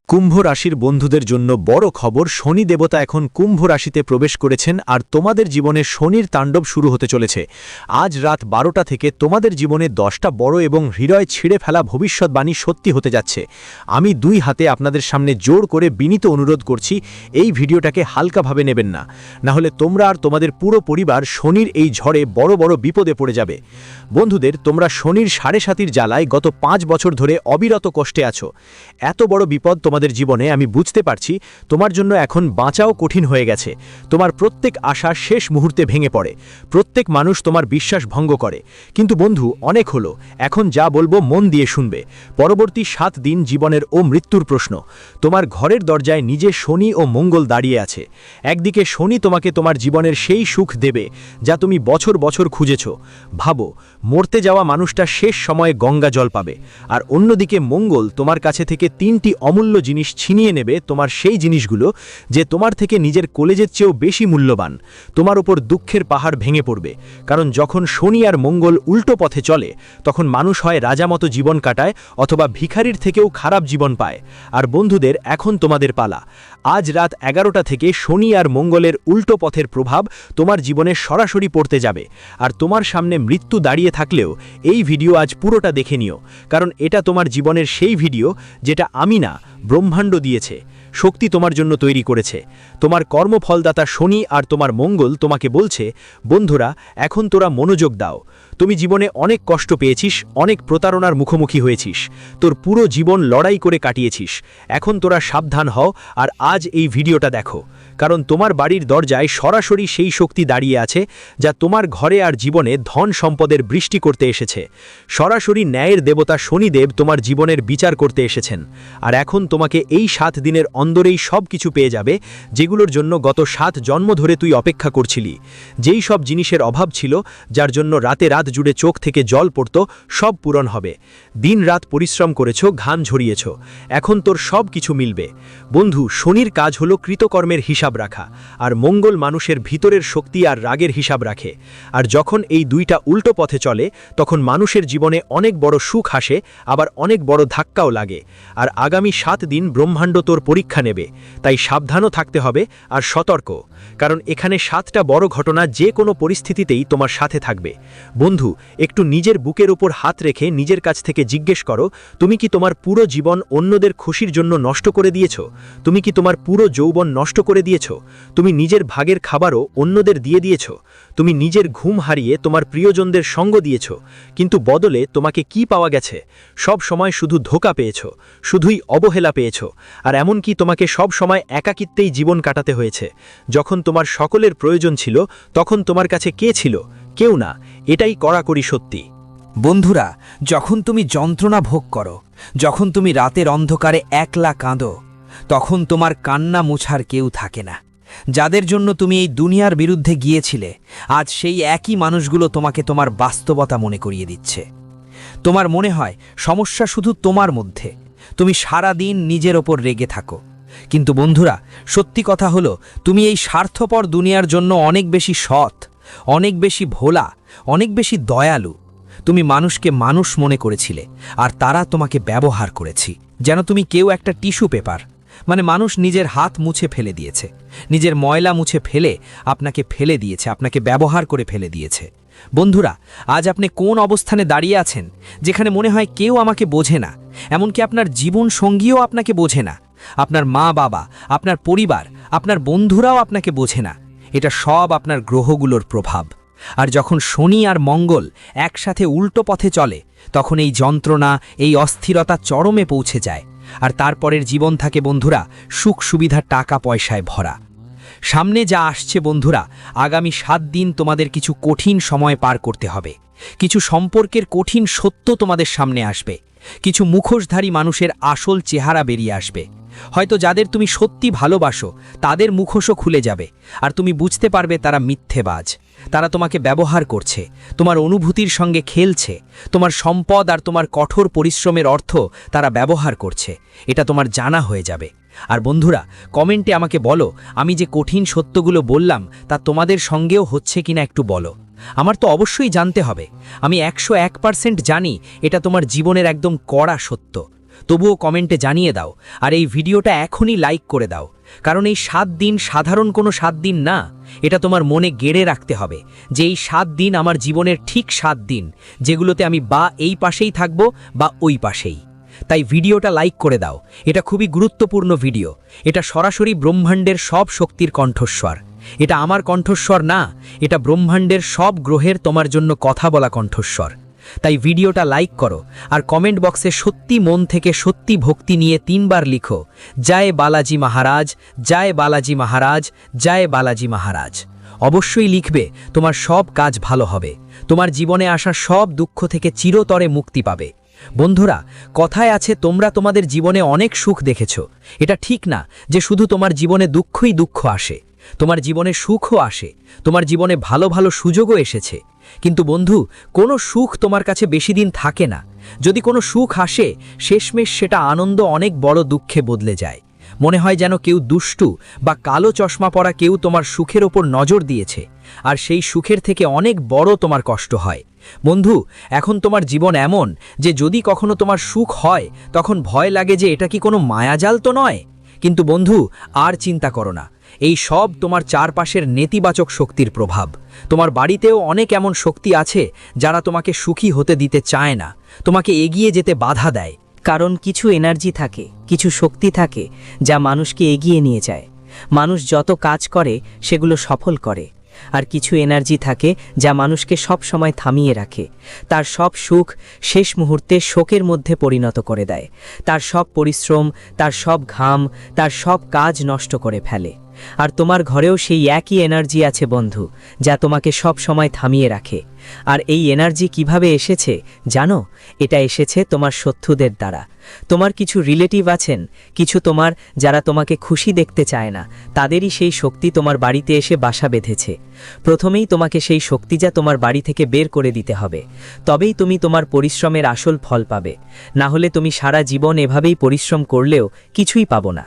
কুম্ভ রাশির বন্ধুদের জন্য বড় খবর, শনি দেবতা এখন কুম্ভ রাশিতে প্রবেশ করেছেন আর তোমাদের জীবনে শনির তাণ্ডব শুরু হতে চলেছে। আজ রাত 12টা থেকে তোমাদের জীবনে 10টা বড় এবং হৃদয় ছিঁড়ে ফেলা ভবিষ্যৎবাণী সত্যি হতে যাচ্ছে। আমি দুই হাতে আপনাদের সামনে জোর করে বিনীত অনুরোধ করছি, এই ভিডিওটাকে হালকাভাবে নেবেন না, নাহলে তোমরা আর তোমাদের পুরো পরিবার শনির এই ঝড়ে বড় বড় বিপদে পড়ে যাবে। বন্ধুদের, তোমরা শনির 7.5 জ্বালায় গত 5 বছর ধরে অবিরত কষ্টে আছো। এত বড় বিপদ তোমাদের জীবনে, আমি বুঝতে পারছি তোমার জন্য এখন বাঁচাও কঠিন হয়ে গেছে। তোমার প্রত্যেক আশা শেষ মুহূর্তে ভেঙে পড়ে, প্রত্যেক মানুষ তোমার বিশ্বাস ভঙ্গ করে। কিন্তু বন্ধু, অনেক হলো, এখন যা বলবো মন দিয়ে শুনবে। পরবর্তী 7 দিন জীবনের ও মৃত্যুর প্রশ্ন। তোমার ঘরের দরজায় নিজে শনি ও মঙ্গল দাঁড়িয়ে আছে। একদিকে শনি তোমাকে তোমার জীবনের সেই সুখ দেবে যা তুমি বছর বছর খুঁজেছ। ভাবো, মরতে যাওয়া মানুষটা শেষ সময়ে গঙ্গা জল পাবে, আর অন্যদিকে মঙ্গল তোমার কাছে থেকে 3টি অমূল্য জিনিস ছিনিয়ে নেবে, তোমার সেই জিনিসগুলো যে তোমার থেকে নিজের কলেজের চেয়েও বেশি মূল্যবান। তোমার উপর দুঃখের পাহাড় ভেঙে পড়বে, কারণ যখন শনি আর মঙ্গল উল্টো পথে চলে তখন মানুষ হয় রাজামতো জীবন কাটায় অথবা ভিখারির থেকেও খারাপ জীবন পায়। আর বন্ধুদের, এখন তোমাদের পালা। আজ রাত 11টা থেকে শনি আর মঙ্গলের উল্টো পথের প্রভাব তোমার জীবনে সরাসরি পড়তে যাবে। আর তোমার সামনে মৃত্যু দাঁড়িয়ে থাকলেও এই ভিডিও আজ পুরোটা দেখে নিও, কারণ এটা তোমার জীবনের সেই ভিডিও যেটা আমি না, ব্রহ্মাণ্ড দিয়েছে, শক্তি তোমার জন্য তৈরি করেছে। তোমার কর্মফলদাতা শনি আর তোমার মঙ্গল তোমাকে বলছে, বন্ধুরা, এখন তোরা মনোযোগ দাও। তুমি জীবনে অনেক কষ্ট পেয়েছিস, অনেক প্রতারণার মুখোমুখি হয়েছিস, তোর পুরো জীবন লড়াই করে কাটিয়েছিস। এখন তোরা সাবধান হও আর আজ এই ভিডিওটা দেখো, কারণ তোমার বাড়ির দরজায় সরাসরি সেই শক্তি দাঁড়িয়ে আছে যা তোমার ঘরে আর জীবনে ধন সম্পদের বৃষ্টি করতে এসেছে। সরাসরি ন্যায়ের দেবতা শনিদেব তোমার জীবনের বিচার করতে এসেছেন। আর এখন তোমাকে এই 7 দিনের অন্দরেই সব কিছু পেয়ে যাবে যেগুলোর জন্য গত 7 জন্ম ধরে তুই অপেক্ষা করছিলি। যেই সব জিনিসের অভাব ছিল, যার জন্য রাতে রাত জুড়ে চোখ থেকে জল পড়ত, সব পূরণ হবে। দিন রাত পরিশ্রম করেছ, ঘাম ঝরিয়েছ, এখন তোর সব কিছু মিলবে। বন্ধু, শনির কাজ হলো কৃতকর্মের হিসাব রাখা, আর মঙ্গল মানুষের ভিতরের শক্তি আর রাগের হিসাব রাখে। আর যখন এই দুইটা উল্টো পথে চলে তখন মানুষের জীবনে অনেক বড় সুখ আসে, আবার অনেক বড় ধাক্কাও লাগে। আর আগামী 7 দিন ব্রহ্মাণ্ড তোর পরীক্ষা নেবে, তাই সাবধানও থাকতে হবে আর সতর্ক, কারণ এখানে 7টা বড় ঘটনা যে কোনো পরিস্থিতিতেই তোমার সাথে থাকবে। বন্ধু, একটু নিজের বুকের উপর হাত রেখে নিজের কাছ থেকে জিজ্ঞেস করো, তুমি কি তোমার পুরো জীবন অন্যদের খুশির জন্য নষ্ট করে দিয়েছ? তুমি কি তোমার পুরো যৌবন নষ্ট করে দিয়েছ? তুমি নিজের ভাগের খাবারও অন্যদের দিয়ে দিয়েছ? তুমি নিজের ঘুম হারিয়ে তোমার প্রিয়জনদের সঙ্গ দিয়েছ, কিন্তু বদলে তোমাকে কি পাওয়া গেছে? সব সময় শুধু ধোঁকা পেয়েছ, শুধুই অবহেলা পেয়েছ, আর এমনকি তোমাকে সব সময় একাকিত্বেই জীবন কাটাতে হয়েছে। যখন তোমার সকলের প্রয়োজন ছিল তখন তোমার কাছে কে ছিল? কেউ না। এটাই কড়াকড়ি সত্যি। বন্ধুরা, যখন তুমি যন্ত্রণা ভোগ করো, যখন তুমি রাতের অন্ধকারে একলা কাঁদো, তখন তোমার কান্না মোছার কেউ থাকে না। যাদের জন্য তুমি এই দুনিয়ার বিরুদ্ধে গিয়েছিলে, আজ সেই একই মানুষগুলো তোমাকে তোমার বাস্তবতা মনে করিয়ে দিচ্ছে। তোমার মনে হয় সমস্যা শুধু তোমার মধ্যে, তুমি সারা দিন নিজের ওপর রেগে থাকো। কিন্তু বন্ধুরা, সত্যি কথা হলো, তুমি এই স্বার্থপর দুনিয়ার জন্য অনেক বেশি সৎ, অনেক বেশি ভোলা, অনেক বেশি দয়ালু। তুমি মানুষকে মানুষ মনে করেছিলে, আর তারা তোমাকে ব্যবহার করেছি যেন তুমি কেউ একটা টিস্যু পেপার। মানে মানুষ নিজের হাত মুছে ফেলে দিয়েছে, নিজের ময়লা মুছে ফেলে আপনাকে ফেলে দিয়েছে, আপনাকে ব্যবহার করে ফেলে দিয়েছে। বন্ধুরা, আজ আপনি কোন অবস্থানে দাঁড়িয়ে আছেন যেখানে মনে হয় কেউ আমাকে বোঝে না? এমনকি আপনার জীবন সঙ্গীও আপনাকে বোঝে না, আপনার মা বাবা, আপনার পরিবার, আপনার বন্ধুরাও আপনাকে বোঝে না। এটা সব আপনার গ্রহগুলোর প্রভাব। আর যখন শনি আর মঙ্গল একসাথে উল্টো পথে চলে তখন এই যন্ত্রণা, এই অস্থিরতা চরমে পৌঁছে যায়। আর তারপরের জীবন থাকে বন্ধুরা সুখ সুবিধা, টাকা পয়সায় ভরা। সামনে যা আসছে বন্ধুরা, আগামী 7 দিন তোমাদের কিছু কঠিন সময় পার করতে হবে। কিছু সম্পর্কের কঠিন সত্য তোমাদের সামনে আসবে, কিছু মুখোশধারী মানুষের আসল চেহারা বেরিয়ে আসবে। হয়তো যাদের তুমি সত্যি ভালোবাসো তাদের মুখোশও খুলে যাবে, আর তুমি বুঝতে পারবে তারা মিথ্যেবাজ। তারা তোমাকে ব্যবহার করছে, তোমার অনুভূতির সঙ্গে খেলছে, তোমার সম্পদ আর তোমার কঠোর পরিশ্রমের অর্থ তারা ব্যবহার করছে। এটা তোমার জানা হয়ে যাবে। আর বন্ধুরা, কমেন্টে আমাকে বলো, আমি যে কঠিন সত্যগুলো বললাম তা তোমাদের সঙ্গেও হচ্ছে কিনা একটু বলো। আমার তো অবশ্যই জানতে হবে। আমি 101% জানি এটা তোমার জীবনের একদম কড়া সত্য। তবুও কমেন্টে জানিয়ে দাও, আর এই ভিডিওটা এখনই লাইক করে দাও। কারণ এই 7 দিন সাধারণ কোনো 7 দিন না, এটা তোমার মনে গেড়ে রাখতে হবে যে এই 7 দিন আমার জীবনের ঠিক 7 দিন, যেগুলোতে আমি বা এই পাশেই থাকব বা ওই পাশেই। তাই ভিডিওটা লাইক করে দাও, এটা খুবই গুরুত্বপূর্ণ ভিডিও। এটা সরাসরি ব্রহ্মাণ্ডের সব শক্তির কণ্ঠস্বর। এটা আমার কণ্ঠস্বর না, এটা ব্রহ্মাণ্ডের সব গ্রহের তোমার জন্য কথা বলা কণ্ঠস্বর। তাই ভিডিওটা লাইক করো, আর কমেন্ট বক্সে সত্যি মন থেকে সত্যি ভক্তি নিয়ে 3 বার লিখো, জয় বালাজি মহারাজ, জয় বালাজি মহারাজ, জয় বালাজি মহারাজ। অবশ্যই লিখবে, তোমার সব কাজ ভালো হবে, তোমার জীবনে আসা সব দুঃখ থেকে চিরতরে মুক্তি পাবে। বন্ধুরা, কথায় আছে তোমরা তোমাদের জীবনে অনেক সুখ দেখেছো। এটা ঠিক না যে শুধু তোমার জীবনে দুঃখই দুঃখ আসে, তোমার জীবনে সুখও আসে, তোমার জীবনে ভালো ভালো সুযোগও এসেছে। কিন্তু বন্ধু, কোনো সুখ তোমার কাছে বেশি দিন থাকে না। যদি কোনো সুখ আসে, শেষমেশ সেটা আনন্দ অনেক বড় দুঃখে বদলে যায়। মনে হয় যেন কেউ দুষ্টু বা কালো চশমা পরা কেউ তোমার সুখের ওপর নজর দিয়েছে, আর সেই সুখের থেকে অনেক বড় তোমার কষ্ট হয়। বন্ধু, এখন তোমার জীবন এমন যে যদি কখনো তোমার সুখ হয়, তখন ভয় লাগে যে এটা কি কোনো মায়াজাল তো নয়। কিন্তু বন্ধু, আর চিন্তা করো না, এই সব তোমার চারপাশের নেতিবাচক শক্তির প্রভাব। তোমার বাড়িতেও অনেক এমন শক্তি আছে যারা তোমাকে সুখী হতে দিতে চায় না, তোমাকে এগিয়ে যেতে বাধা দেয়। কারণ কিছু এনার্জি থাকে, কিছু শক্তি থাকে যা মানুষকে এগিয়ে নিয়ে যায়। মানুষ যত কাজ করে সেগুলো সফল করে। আর কিছু এনার্জি থাকে যা মানুষকে সব সময় থামিয়ে রাখে। তার সব সুখ শেষ মুহূর্তে শোকের মধ্যে পরিণত করে দেয়। তার সব পরিশ্রম, তার সব ঘাম, তার সব কাজ নষ্ট করে ফেলে। আর তোমার ঘরেও সেই একই এনার্জি আছে বন্ধু, যা তোমাকে সব সময় থামিয়ে রাখে। আর এই এনার্জি কিভাবে এসেছে জানো? এটা এসেছে তোমার শত্রুদের দ্বারা। তোমার কিছু রিলেটিভ আছেন, কিছু তোমার যারা তোমাকে খুশি দেখতে চায় না, তাদেরই সেই শক্তি তোমার বাড়িতে এসে বাসা বেঁধেছে। প্রথমেই তোমাকে সেই শক্তি যা তোমার বাড়ি থেকে বের করে দিতে হবে, তবেই তুমি তোমার পরিশ্রমের আসল ফল পাবে। না হলে তুমি সারা জীবন এভাবেই পরিশ্রম করলেও কিছুই পাবো না।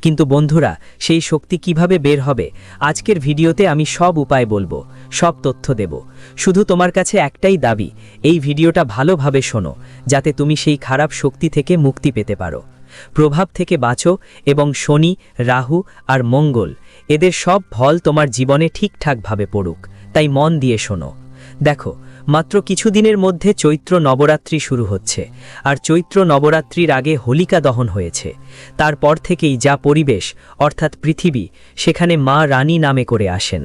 কিন্তু বন্ধুরা, সেই শক্তি কিভাবে বের হবে, আজকের ভিডিওতে আমি সব উপায় বলবো, সব তথ্য দেব। শুধু তোমার কাছে একটাই দাবি, এই ভিডিওটা ভালোভাবে শোনো, যাতে তুমি সেই খারাপ শক্তি থেকে মুক্তি পেতে পারো, প্রভাব থেকে বাঁচো, এবং শনি, রাহু আর মঙ্গল এদের সব ফল তোমার জীবনে ঠিকঠাকভাবে পড়ুক। তাই মন দিয়ে শোনো। দেখো, মাত্র কিছুদিনের মধ্যে চৈত্র নবরাত্রি শুরু হচ্ছে, আর চৈত্র নবরাত্রির আগে হোলিকা দহন হয়েছে। তারপর থেকেই যা পরিবেশ, অর্থাৎ পৃথিবী, সেখানে মা রানী নামে করে আসেন।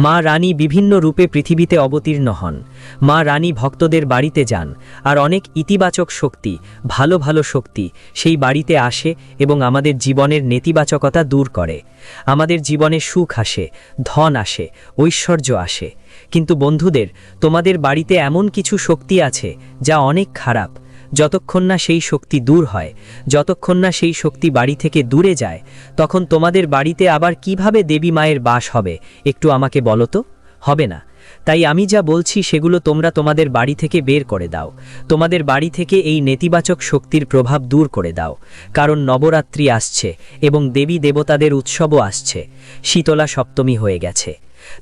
মা রানী বিভিন্ন রূপে পৃথিবীতে অবতীর্ণ হন। মা রানী ভক্তদের বাড়িতে যান, আর অনেক ইতিবাচক শক্তি, ভালো ভালো শক্তি সেই বাড়িতে আসে এবং আমাদের জীবনের নেতিবাচকতা দূর করে। আমাদের জীবনে সুখ আসে, ধন আসে, ঐশ্বর্য আসে। কিন্তু বন্ধুদের, তোমাদের বাড়িতে এমন কিছু শক্তি আছে যা অনেক খারাপ। যতক্ষণ না সেই শক্তি দূর হয়, যতক্ষণ না সেই শক্তি বাড়ি থেকে দূরে যায়, তখন তোমাদের বাড়িতে আবার কিভাবে দেবী মায়ের বাস হবে একটু আমাকে বলো তো? হবে না। তাই আমি যা বলছি সেগুলো তোমরা তোমাদের বাড়ি থেকে বের করে দাও। তোমাদের বাড়ি থেকে এই নেতিবাচক শক্তির প্রভাব দূর করে দাও। কারণ নবরাত্রি আসছে এবং দেবী দেবতাদের উৎসবও আসছে। শীতলা সপ্তমী হয়ে গেছে।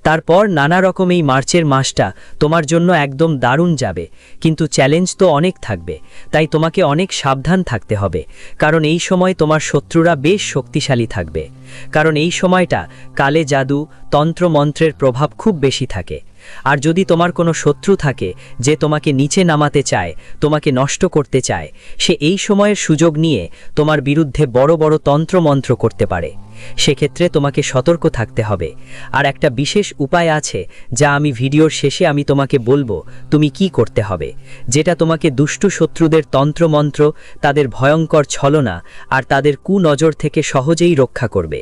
তারপর নানা রকম এই মার্চের মাসটা তোমার জন্য একদম দারুণ যাবে, কিন্তু চ্যালেঞ্জ তো অনেক থাকবে। তাই তোমাকে অনেক সাবধান থাকতে হবে, কারণ এই সময় তোমার শত্রুরা বেশ শক্তিশালী থাকবে। কারণ এই সময়টা কালে জাদু, তন্ত্র মন্ত্রের প্রভাব খুব বেশি থাকে। আর যদি তোমার কোনো শত্রু থাকে যে তোমাকে নিচে নামাতে চায়, তোমাকে নষ্ট করতে চায়, সে এই সময়ের সুযোগ নিয়ে তোমার বিরুদ্ধে বড় বড় তন্ত্রমন্ত্র করতে পারে। সেক্ষেত্রে তোমাকে সতর্ক থাকতে হবে। আর একটা বিশেষ উপায় আছে যা আমি ভিডিওর শেষে আমি তোমাকে বলবো তুমি কি করতে হবে, যেটা তোমাকে দুষ্টু শত্রুদের তন্ত্রমন্ত্র, তাদের ভয়ঙ্কর ছলনা আর তাদের কুনজর থেকে সহজেই রক্ষা করবে।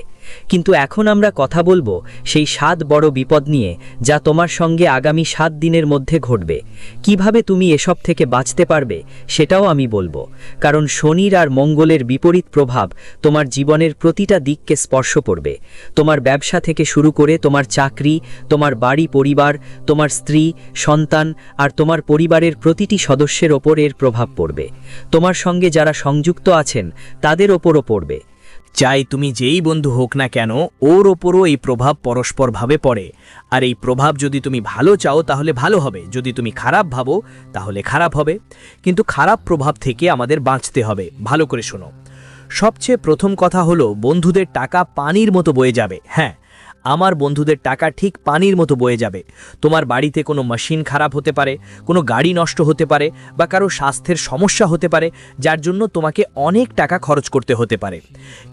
কিন্তু এখন আমরা কথা বলবো সেই 7 বড় বিপদ নিয়ে, যা তোমার সঙ্গে আগামী 7 দিনের মধ্যে ঘটবে। কিভাবে তুমি এসব থেকে বাঁচতে পারবে সেটাও আমি বলবো। কারণ শনির আর মঙ্গলের বিপরীত প্রভাব তোমার জীবনের প্রতিটা দিককে স্পর্শ করবে। তোমার ব্যবসা থেকে শুরু করে তোমার চাকরি, তোমার বাড়ি পরিবার, তোমার স্ত্রী, সন্তান আর তোমার পরিবারের প্রতিটি সদস্যের ওপর এর প্রভাব পড়বে। তোমার সঙ্গে যারা সংযুক্ত আছেন তাদের ওপরও পড়বে। চাই তুমি যেই বন্ধু হোক না কেন, ওর ওপরও এই প্রভাব পরস্পরভাবে পড়ে। আর এই প্রভাব যদি তুমি ভালো চাও তাহলে ভালো হবে, যদি তুমি খারাপ ভাবো তাহলে খারাপ হবে। কিন্তু খারাপ প্রভাব থেকে আমাদের বাঁচতে হবে। ভালো করে শোনো। সবচেয়ে প্রথম কথা হলো, বন্ধুদের টাকা পানির মতো বয়ে যাবে। হ্যাঁ, আমার বন্ধুদের টাকা ঠিক পানির মতো বয়ে যাবে। তোমার বাড়িতে কোনো মেশিন খারাপ হতে পারে, কোনো গাড়ি নষ্ট হতে পারে, বা কারো স্বাস্থ্যের সমস্যা হতে পারে, যার জন্য তোমাকে অনেক টাকা খরচ করতে হতে পারে।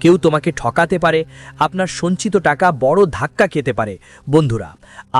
কেউ তোমাকে ঠকাতে পারে, আপনার সঞ্চিত টাকা বড় ধাক্কা খেতে পারে। বন্ধুরা,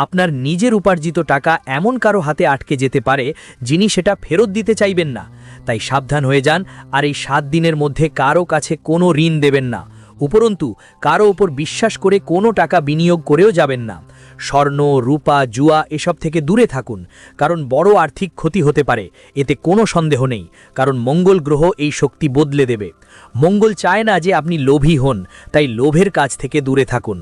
আপনার নিজের উপার্জিত টাকা এমন কারো হাতে আটকে যেতে পারে যিনি সেটা ফেরত দিতে চাইবেন না। তাই সাবধান হয়ে যান, আর এই 7 দিনের মধ্যে কারো কাছে কোনো ঋণ দেবেন না। উপরন্তু কারো ওপর বিশ্বাস করে কোনো টাকা বিনিয়োগ করেও যাবেন না। স্বর্ণ, রূপা, জুয়া এসব থেকে দূরে থাকুন, কারণ বড় আর্থিক ক্ষতি হতে পারে, এতে কোনো সন্দেহ নেই। কারণ মঙ্গল গ্রহ এই শক্তি বদলে দেবে। মঙ্গল চায় না যে আপনি লোভী হন, তাই লোভের কাজ থেকে দূরে থাকুন।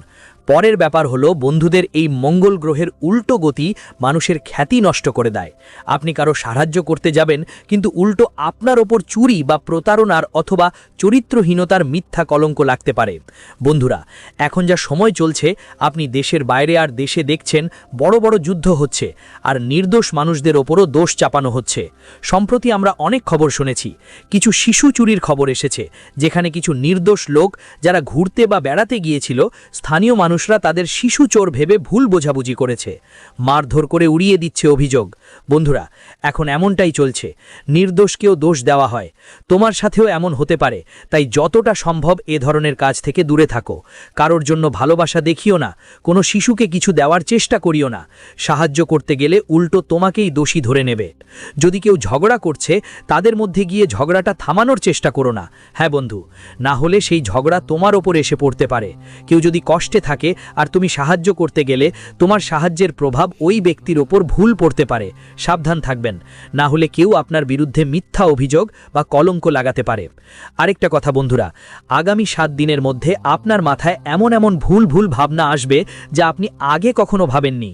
পরের ব্যাপার হলো, বন্ধুদের এই মঙ্গল গ্রহের উল্টো গতি মানুষের খ্যাতি নষ্ট করে দেয়। আপনি কারো সাহায্য করতে যাবেন, কিন্তু উল্টো আপনার ওপর চুরি বা প্রতারণার অথবা চরিত্রহীনতার মিথ্যা কলঙ্ক লাগতে পারে। বন্ধুরা, এখন যা সময় চলছে, আপনি দেশের বাইরে আর দেশে দেখছেন বড় বড় যুদ্ধ হচ্ছে, আর নির্দোষ মানুষদের ওপরও দোষ চাপানো হচ্ছে। সম্প্রতি আমরা অনেক খবর শুনেছি, কিছু শিশু চুরির খবর এসেছে, যেখানে কিছু নির্দোষ লোক যারা ঘুরতে বা বেড়াতে গিয়েছিল, স্থানীয় মানুষরা তাদের শিশু চোর ভেবে ভুল বোঝাবুঝি করেছে, মারধর করে উড়িয়ে দিচ্ছে অভিযোগ। বন্ধুরা, এখন এমনটাই চলছে, নির্দোষকেও দোষ দেওয়া হয়। তোমার সাথেও এমন হতে পারে, তাই যতটা সম্ভব এ ধরনের কাজ থেকে দূরে থাকো। কারোর জন্য ভালোবাসা দেখিও না, কোনো শিশুকে কিছু দেওয়ার চেষ্টা করিও না। সাহায্য করতে গেলে উল্টো তোমাকেই দোষী ধরে নেবে। যদি কেউ ঝগড়া করছে, তাদের মধ্যে গিয়ে ঝগড়াটা থামানোর চেষ্টা করো না। হ্যাঁ বন্ধু, না হলে সেই ঝগড়া তোমার ওপর এসে পড়তে পারে। কেউ যদি কষ্টে থাকে আর তুমি সাহায্য করতে গেলে, তোমার সাহায্যের প্রভাব ওই ব্যক্তির ওপর ভুল পড়তে পারে। সাবধান থাকবেন, না হলে কেউ আপনার বিরুদ্ধে মিথ্যা অভিযোগ বা কলঙ্ক লাগাতে পারে। আরেকটা কথা বন্ধুরা, আগামী 7 দিনের মধ্যে আপনার মাথায় এমন এমন ভুল ভুল ভাবনা আসবে যা আপনি আগে কখনো ভাবেননি।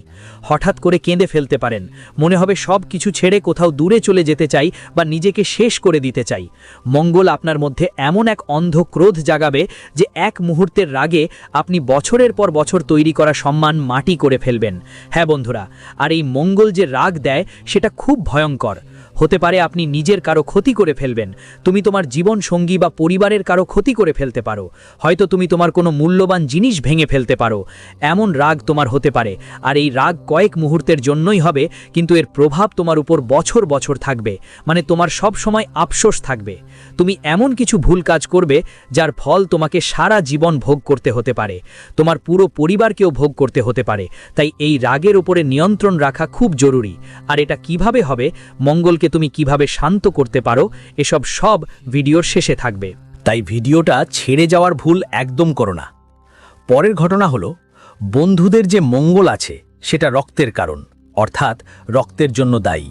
হঠাৎ করে কেঁদে ফেলতে পারেন, মনে হবে সব কিছু ছেড়ে কোথাও দূরে চলে যেতে চাই বা নিজেকে শেষ করে দিতে চাই। মঙ্গল আপনার মধ্যে এমন এক অন্ধ ক্রোধ জাগাবে যে এক মুহূর্তের রাগে আপনি বছরের পর বছর তৈরি করা সম্মান মাটি করে ফেলবেন। হ্যাঁ বন্ধুরা, আর এই মঙ্গল যে রাগ দেয় সেটা খুব ভয়ঙ্কর। হতে পারে আপনি নিজের কারো ক্ষতি করে ফেলবেন, তুমি তোমার জীবন সঙ্গী বা পরিবারের কারো ক্ষতি করে ফেলতে পারো, হয়তো তুমি তোমার কোনো মূল্যবান জিনিস ভেঙে ফেলতে পারো। এমন রাগ তোমার হতে পারে, আর এই রাগ কয়েক মুহূর্তের জন্যই হবে, কিন্তু এর প্রভাব তোমার উপর বছর বছর থাকবে। মানে তোমার সব সময় আফসোস থাকবে। তুমি এমন কিছু ভুল কাজ করবে যার ফল তোমাকে সারা জীবন ভোগ করতে হতে পারে, তোমার পুরো পরিবারকেও ভোগ করতে হতে পারে। তাই এই রাগের উপরে নিয়ন্ত্রণ রাখা খুব জরুরি। আর এটা কিভাবে হবে, মঙ্গলকে তুমি কিভাবে শান্ত করতে পারো, এসব সব ভিডিওর শেষে থাকবে। তাই ভিডিওটা ছেড়ে যাওয়ার ভুল একদম করো না। পরের ঘটনা হলো, বন্ধুদের যে মঙ্গল আছে সেটা রক্তের কারণ, অর্থাৎ রক্তের জন্য দায়ী।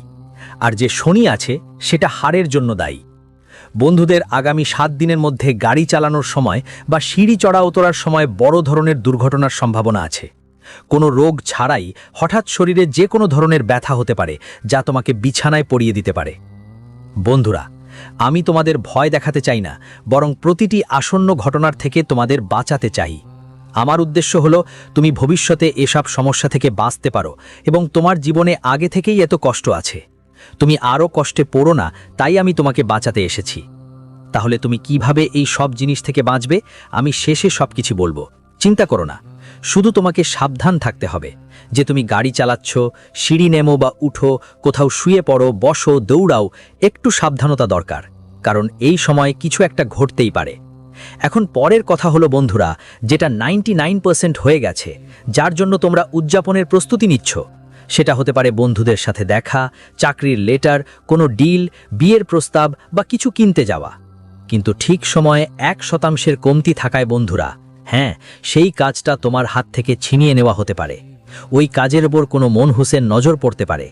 আর যে শনি আছে সেটা হাড়ের জন্য দায়ী। বন্ধুদের আগামী 7 দিনের মধ্যে গাড়ি চালানোর সময় বা সিঁড়ি চড়া উতরার সময় বড় ধরনের দুর্ঘটনার সম্ভাবনা আছে। কোনো রোগ ছাড়াই হঠাৎ শরীরে যে কোনো ধরনের ব্যথা হতে পারে, যা তোমাকে বিছানায় পড়িয়ে দিতে পারে। বন্ধুরা, আমি তোমাদের ভয় দেখাতে চাই না, বরং প্রতিটি আসন্ন ঘটনার থেকে তোমাদের বাঁচাতে চাই। আমার উদ্দেশ্য হলো তুমি ভবিষ্যতে এসব সমস্যা থেকে বাঁচতে পারো, এবং তোমার জীবনে আগে থেকেই এত কষ্ট আছে, তুমি আরও কষ্টে পড়ো না, তাই আমি তোমাকে বাঁচাতে এসেছি। তাহলে তুমি কিভাবে এই সব জিনিস থেকে বাঁচবে, আমি শেষে সবকিছু বলবো। চিন্তা করো না, শুধু তোমাকে সাবধান থাকতে হবে যে তুমি গাড়ি চালাচ্ছ, সিঁড়ি নেমো বা উঠো, কোথাও শুয়ে পড়ো, বসো, দৌড়াও, একটু সাবধানতা দরকার, কারণ এই সময় কিছু একটা ঘটতেই পারে। এখন পরের কথা হলো বন্ধুরা, যেটা 99% হয়ে গেছে, যার জন্য তোমরা উদযাপনের প্রস্তুতি নিচ্ছ। সেটা হতে পারে বন্ধুদের সাথে দেখা, চাকরির লেটার, কোনো ডিল, বিয়ের প্রস্তাব বা কিছু কিনতে যাওয়া। কিন্তু ঠিক সময়ে 1% কমতি থাকায় বন্ধুরা, হ্যাঁ, সেই কাজটা তোমার হাত থেকে ছিনিয়ে নেওয়া হতে পারে। ওই কাজের ওপর কোনো মনহুসের নজর পড়তে পারে,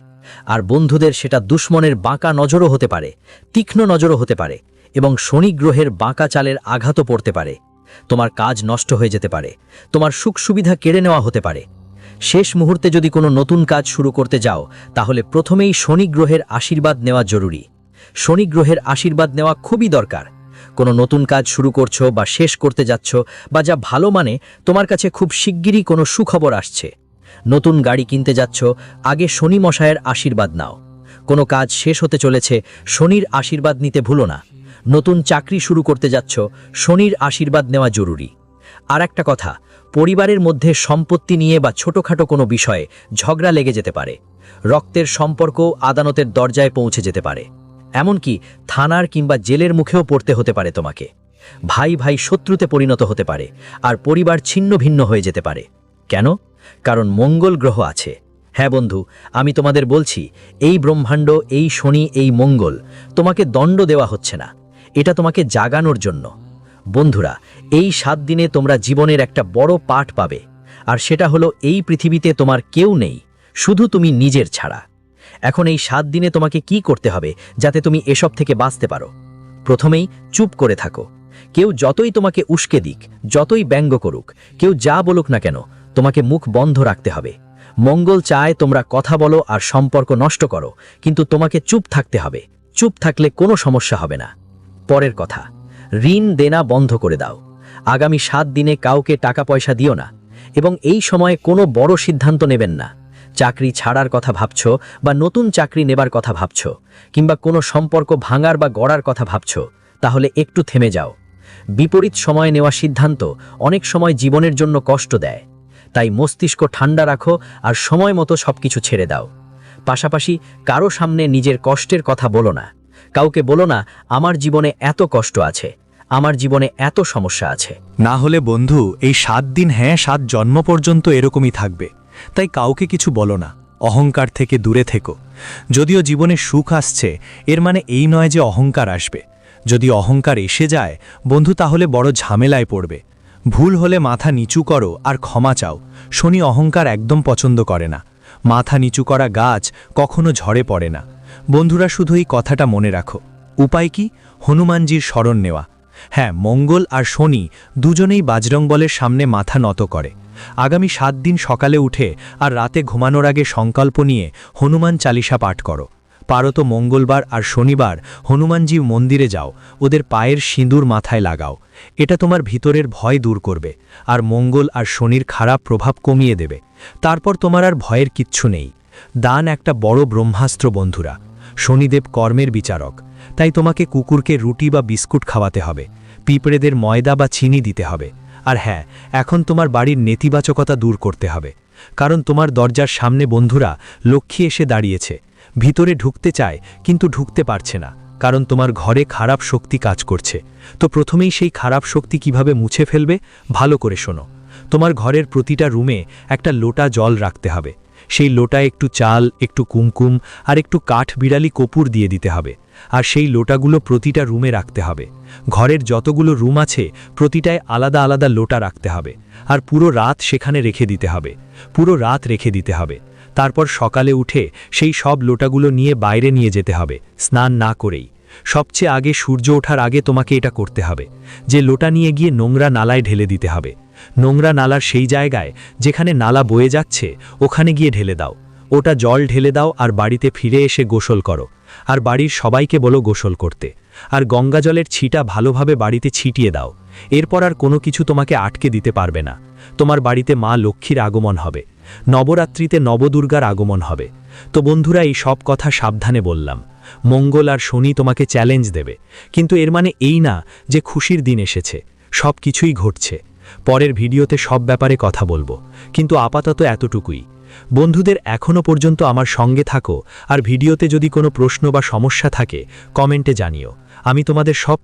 আর বন্ধুদের সেটা দুশ্মনের বাঁকা নজরও হতে পারে, তীক্ষ্ণ নজরও হতে পারে, এবং শনি গ্রহের বাঁকা চালের আঘাতও পড়তে পারে। তোমার কাজ নষ্ট হয়ে যেতে পারে, তোমার সুখ সুবিধা কেড়ে নেওয়া হতে পারে। শেষ মুহূর্তে যদি কোনো নতুন কাজ শুরু করতে যাও, তাহলে প্রথমেই শনি গ্রহের আশীর্বাদ নেওয়া জরুরি। শনি গ্রহের আশীর্বাদ নেওয়া খুবই দরকার। কোনো নতুন কাজ শুরু করছো বা শেষ করতে যাচ্ছ, বা যা ভালো মানে তোমার কাছে খুব শিগগিরই কোনো সুখবর আসছে। নতুন গাড়ি কিনতে যাচ্ছ, আগে শনি মশায়ের আশীর্বাদ নাও। কোনো কাজ শেষ হতে চলেছে, শনির আশীর্বাদ নিতে ভুলো না। নতুন চাকরি শুরু করতে যাচ্ছ, শনির আশীর্বাদ নেওয়া জরুরি। আর একটা কথা, পরিবারের মধ্যে সম্পত্তি নিয়ে বা ছোটখাটো কোনো বিষয়ে ঝগড়া লেগে যেতে পারে। রক্তের সম্পর্কও আদালতের দরজায় পৌঁছে যেতে পারে। এমনকি থানার কিংবা জেলের মুখেও পড়তে হতে পারে তোমাকে। ভাই ভাই শত্রুতে পরিণত হতে পারে, আর পরিবার ছিন্ন ভিন্ন হয়ে যেতে পারে। কেন? কারণ মঙ্গল গ্রহ আছে। হ্যাঁ বন্ধু, আমি তোমাদের বলছি, এই ব্রহ্মাণ্ড, এই শনি, এই মঙ্গল তোমাকে দণ্ড দেওয়া হচ্ছে না, এটা তোমাকে জাগানোর জন্য। বন্ধুরা, এই 7 দিনে তোমরা জীবনের একটা বড় পাঠ পাবে, আর সেটা হলো এই পৃথিবীতে তোমার কেউ নেই, শুধু তুমি নিজের ছাড়া। এখন এই 7 দিনে তোমাকে কি করতে হবে যাতে তুমি এসব থেকে বাঁচতে পারো? প্রথমেই চুপ করে থাকো। কেউ যতই তোমাকে উস্কে দিক, যতই ব্যঙ্গ করুক, কেউ যা বলুক না কেন, তোমাকে মুখ বন্ধ রাখতে হবে। মঙ্গল চায় তোমরা কথা বলো আর সম্পর্ক নষ্ট করো, কিন্তু তোমাকে চুপ থাকতে হবে। চুপ থাকলে কোনো সমস্যা হবে না। পরের কথা, ঋণ দেনা বন্ধ করে দাও। আগামী 7 দিনে কাউকে টাকা পয়সা দিও না, এবং এই সময়ে কোনো বড় সিদ্ধান্ত নেবেন না। চাকরি ছাড়ার কথা ভাবছো, বা নতুন চাকরি নেবার কথা ভাবছো, কিংবা কোনো সম্পর্ক ভাঙার বা গড়ার কথা ভাবছো, তাহলে একটু থেমে যাও। বিপরীত সময় নেওয়া সিদ্ধান্ত অনেক সময় জীবনের জন্য কষ্ট দেয়। তাই মস্তিষ্ক ঠান্ডা রাখো আর সময় মতো সবকিছু ছেড়ে দাও। পাশাপাশি কারো সামনে নিজের কষ্টের কথা বলো না। কাউকে বলো না, আমার জীবনে এত কষ্ট আছে, আমার জীবনে এত সমস্যা আছে। না হলে বন্ধু, এই 7 দিন, হ্যাঁ 7 জন্ম পর্যন্ত এরকমই থাকবে। তাই কাউকে কিছু বলো না, অহংকার থেকে দূরে থেকো। যদিও জীবনে সুখ আসছে, এর মানে এই নয় যে অহংকার আসবে। যদি অহংকার এসে যায় বন্ধু, তাহলে বড় ঝামেলায় পড়বে। ভুল হলে মাথা নিচু করো আর ক্ষমা চাও। শনি অহংকার একদম পছন্দ করে না। মাথা নিচু করা গাছ কখনো ঝরে পড়ে না। বন্ধুরা, শুধু এই কথাটা মনে রাখো। উপায় কি? হনুমানজির শরণ নেওয়া। হ্যাঁ, মঙ্গল আর শনি দুজনেই বাজরংবলের সামনে মাথা নত করে। আগামী 7 দিন সকালে উঠে আর রাতে ঘুমানোর আগে সংকল্প নিয়ে হনুমান চালিসা পাঠ করো। পারো তো মঙ্গলবার আর শনিবার হনুমানজি মন্দিরে যাও, ওদের পায়ের সিঁদুর মাথায় লাগাও। এটা তোমার ভিতরের ভয় দূর করবে, আর মঙ্গল আর শনির খারাপ প্রভাব কমিয়ে দেবে। তারপর তোমার আর ভয়ের কিচ্ছু নেই। দান একটা বড় ব্রহ্মাস্ত্র বন্ধুরা। শনিদেব কর্মের বিচারক, তাই তোমাকে কুকুরকে রুটি বা বিস্কুট খাওয়াতে হবে, পিঁপড়েদের ময়দা বা চিনি দিতে হবে। আর হ্যাঁ, এখন তোমার বাড়ির নেতিবাচকতা দূর করতে হবে, কারণ তোমার দরজার সামনে বন্ধুরা লক্ষ্মী এসে দাঁড়িয়েছে। ভিতরে ঢুকতে চায় কিন্তু ঢুকতে পারছে না, কারণ তোমার ঘরে খারাপ শক্তি কাজ করছে। তো প্রথমেই সেই খারাপ শক্তি কিভাবে মুছে ফেলবে, ভালো করে শোনো। তোমার ঘরের প্রতিটা রুমে একটা লোটা জল রাখতে হবে। সেই লোটায় একটু চাল, একটু কুমকুম আর একটু কাঠ বিড়ালি কপুর দিয়ে দিতে হবে। আর সেই লোটাগুলো প্রতিটা রুমে রাখতে হবে। ঘরের যতগুলো রুম আছে প্রতিটায় আলাদা আলাদা লোটা রাখতে হবে, আর পুরো রাত সেখানে রেখে দিতে হবে। পুরো রাত রেখে দিতে হবে। তারপর সকালে উঠে সেই সব লোটাগুলো নিয়ে বাইরে নিয়ে যেতে হবে, স্নান না করেই। সবচেয়ে আগে সূর্য ওঠার আগে তোমাকে এটা করতে হবে, যে লোটা নিয়ে গিয়ে নোংরা নালায় ঢেলে দিতে হবে। নোংরা নালার সেই জায়গায় যেখানে নালা বয়ে যাচ্ছে ওখানে গিয়ে ঢেলে দাও। ওটা জল ঢেলে দাও আর বাড়িতে ফিরে এসে গোসল করো। আর বাড়ির সবাইকে বলো গোসল করতে। আর গঙ্গা জলের ছিটা ভালোভাবে বাড়িতে ছিটিয়ে দাও। এরপর আর কোনো কিছু তোমাকে আটকে দিতে পারবে না। তোমার বাড়িতে মা লক্ষ্মীর আগমন হবে। নবরাত্রিতে নবদুর্গার আগমন হবে। তো বন্ধুরা, এই সব কথা সাবধানে বললাম। মঙ্গল আর শনি তোমাকে চ্যালেঞ্জ দেবে, কিন্তু এর মানে এই না যে খুশির দিন এসেছে। সব কিছুই ঘটছে। পরের ভিডিওতে সব ব্যাপারে কথা বলবো, কিন্তু আপাতত এতটুকুই। বন্ধুদের, এখনো পর্যন্ত আমার সঙ্গে থাকো, আর ভিডিওতে যদি কোনো প্রশ্ন বা সমস্যা থাকে কমেন্টে জানিও। আমি তোমাদের সব